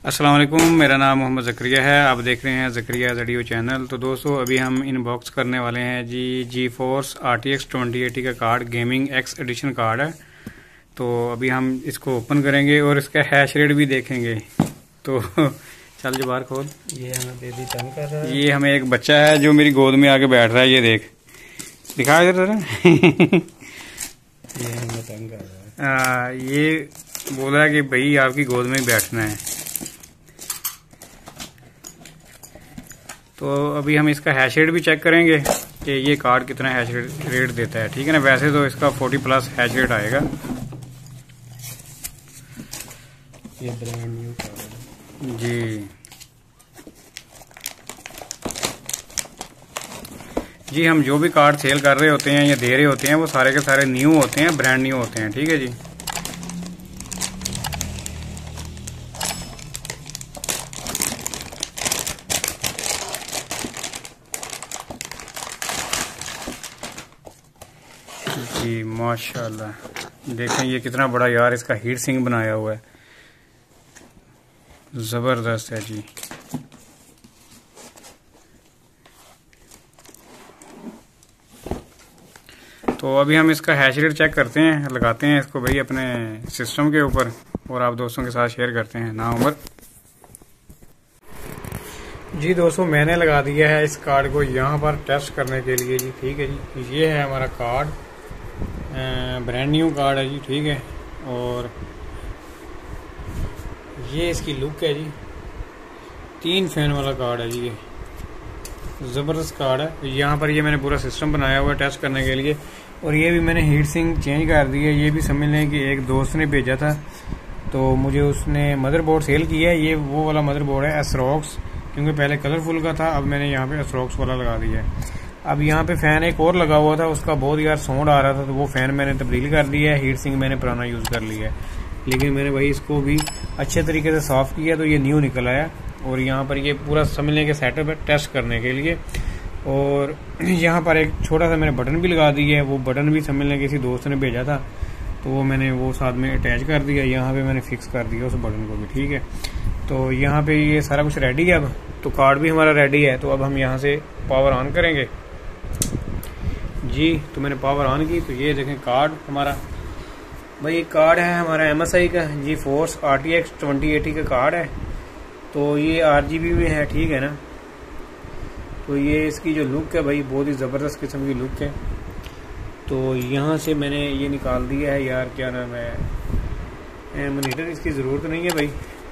अस्सलाम वालेकुम, मेरा नाम मोहम्मद ज़करिया है। आप देख रहे हैं ज़करिया वीडियो चैनल। तो दोस्तों, अभी हम इनबॉक्स करने वाले हैं जी GeForce RTX 2080 का card, gaming X edition card है। तो अभी हम इसको ओपन करेंगे और इसका हैश रेट भी देखेंगे। तो चल जबार खोल। ये हमें बेबी तंग कर रहा है। ये हमें एक बच्चा है जो मेरी गोद में आके बैठ रहा है। ये देख, दिखा इधर जरा। ये हमें तंग कर रहा है। ये बोल रहा है कि भाई आपकी गोद में ही बैठना है। तो अभी हम इसका हैश रेट भी चेक करेंगे कि ये कार्ड कितना हैश रेट देता है। ठीक है ना, वैसे तो इसका 40+ हैश रेट आएगा। ये ब्रांड न्यू कार्ड है जी। हम जो भी कार्ड सेल कर रहे होते हैं या दे रहे होते हैं वो सारे के सारे न्यू होते हैं, ब्रांड न्यू होते हैं। ठीक है जी। जी माशाल्लाह, देखें ये कितना बड़ा यार इसका हीट सिंक बनाया हुआ है, ज़बरदस्त है जी। तो अभी हम इसका हैश रेट चेक करते हैं, लगाते हैं इसको भाई अपने सिस्टम के ऊपर और आप दोस्तों के साथ शेयर करते हैं। ना उमर जी। दोस्तों, मैंने लगा दिया है इस कार्ड को यहाँ पर टेस्ट करने के लिए जी। ठीक है जी, ये है हमारा कार्ड, ब्रांड न्यू कार्ड है जी। ठीक है, और ये इसकी लुक है जी। 3 फैन वाला कार्ड है जी। ये ज़बरदस्त कार्ड है। यहाँ पर ये मैंने पूरा सिस्टम बनाया हुआ है टेस्ट करने के लिए, और ये भी मैंने हीट सिंक चेंज कर दी है। ये भी समझ लें कि एक दोस्त ने भेजा था, तो मुझे उसने मदरबोर्ड सेल किया है। ये वो वाला मदरबोर्ड है एसरॉक्स, क्योंकि पहले कलरफुल का था, अब मैंने यहाँ पे एसरॉक्स वाला लगा दिया है। अब यहाँ पे फ़ैन एक और लगा हुआ था, उसका बहुत यार साउंड आ रहा था, तो वो फ़ैन मैंने तब्दील कर दिया है। हीट सिंक मैंने पुराना यूज़ कर लिया है, लेकिन मैंने भाई इसको भी अच्छे तरीके से साफ़ किया तो ये न्यू निकल आया। और यहाँ पर ये पूरा समझने के सेटअप है टेस्ट करने के लिए। और यहाँ पर एक छोटा सा मैंने बटन भी लगा दिया है। वो बटन भी समझ लें किसी दोस्त ने भेजा था, तो वो मैंने वो साथ में अटैच कर दिया। यहाँ पे मैंने फिक्स कर दिया उस बटन को भी। ठीक है, तो यहाँ पे ये सारा कुछ रेडी है। अब तो कार्ड भी हमारा रेडी है। तो अब हम यहाँ से पावर ऑन करेंगे जी। तो मैंने पावर ऑन की, तो ये देखें कार्ड हमारा भाई, कार्ड है हमारा MSI का GeForce RTX 2080 का कार्ड है। तो ये RGB में है। ठीक है ना, तो ये इसकी जो लुक है भाई, बहुत ही ज़बरदस्त किस्म की लुक है। तो यहाँ से मैंने ये निकाल दिया है यार, क्या नाम है, मॉनिटर इसकी ज़रूरत नहीं है भाई।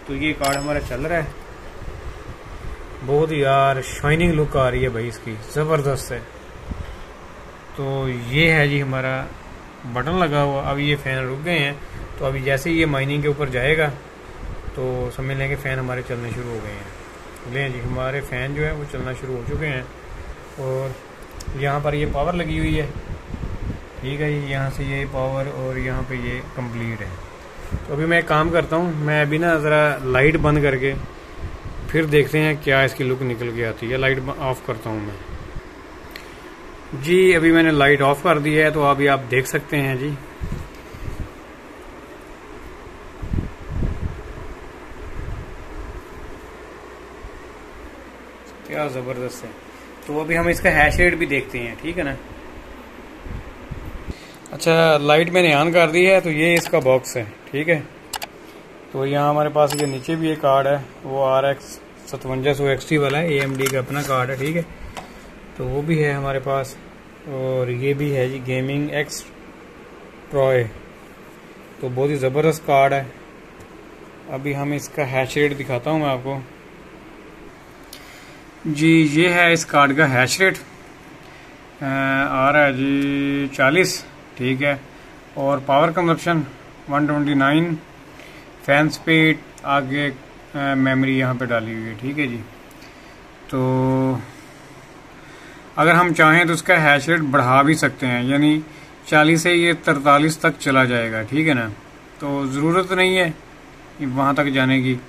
तो ये कार्ड हमारा चल रहा है, बहुत ही यार शाइनिंग लुक आ रही है भाई इसकी, ज़बरदस्त है। तो ये है जी हमारा बटन लगा हुआ। अब ये फ़ैन रुक गए हैं, तो अभी जैसे ही ये माइनिंग के ऊपर जाएगा तो समझ लें कि फ़ैन हमारे चलने शुरू हो गए हैं। लें जी, हमारे फ़ैन जो है वो चलना शुरू हो चुके हैं। और यहाँ पर ये पावर लगी हुई है। ठीक है जी, यहाँ से ये पावर और यहाँ पे ये कंप्लीट है। तो अभी मैं एक काम करता हूँ, मैं अभी ना ज़रा लाइट बंद करके फिर देखते हैं क्या इसकी लुक निकल के आती है। लाइट ऑफ़ करता हूँ मैं जी। अभी मैंने लाइट ऑफ कर दी है, तो अभी आप देख सकते हैं जी। क्या ज़बरदस्त है। तो अभी हम इसका हैश रेट भी देखते हैं। ठीक है ना। अच्छा, लाइट मैंने ऑन कर दी है, तो ये इसका बॉक्स है। ठीक है, तो यहाँ हमारे पास ये नीचे भी एक कार्ड है, वो RX 5700 XT वाला है, AMD का अपना कार्ड है। ठीक है, तो वो भी है हमारे पास। और ये भी है जी गेमिंग एक्स ट्रॉय, तो बहुत ही ज़बरदस्त कार्ड है। अभी हम इसका हैश रेट दिखाता हूँ मैं आपको जी। ये है इस कार्ड का हैश रेट, आ रहा है जी 40। ठीक है। और पावर कंजप्शन 129, फैन स्पीड, आगे मेमोरी यहाँ पे डाली हुई है, ठीक है जी। तो अगर हम चाहें तो इसका हैश रेट बढ़ा भी सकते हैं, यानी 40 से ये 43 तक चला जाएगा, ठीक है ना। तो ज़रूरत नहीं है वहाँ तक जाने की।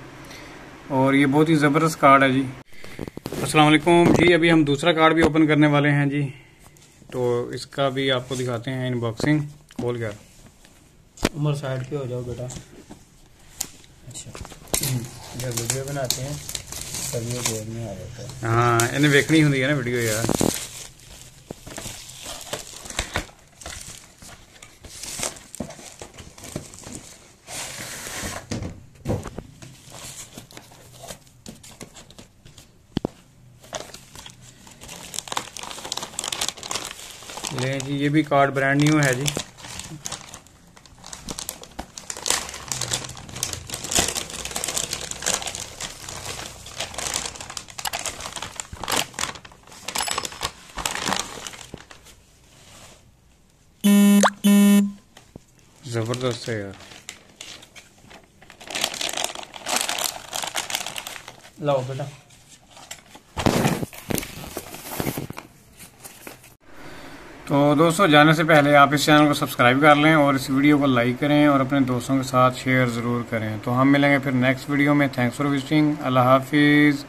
और ये बहुत ही ज़बरदस्त कार्ड है जी। अस्सलाम वालेकुम जी। अभी हम दूसरा कार्ड भी ओपन करने वाले हैं जी, तो इसका भी आपको दिखाते हैं अनबॉक्सिंग खोल कर। उमर साइड पे हो जाओ बेटा। अच्छा, जब वीडियो बनाते हैं तभी ये देर में आ जाता है। हाँ, इन्हें देखनी होती है ना वीडियो यार। ले जी, ये भी कार्ड ब्रांड न्यू है जी। जबरदस्त है यार। लाओ बेटा। तो दोस्तों, जाने से पहले आप इस चैनल को सब्सक्राइब कर लें और इस वीडियो को लाइक करें और अपने दोस्तों के साथ शेयर ज़रूर करें। तो हम मिलेंगे फिर नेक्स्ट वीडियो में। Thanks for visiting. अल्लाह हाफिज़।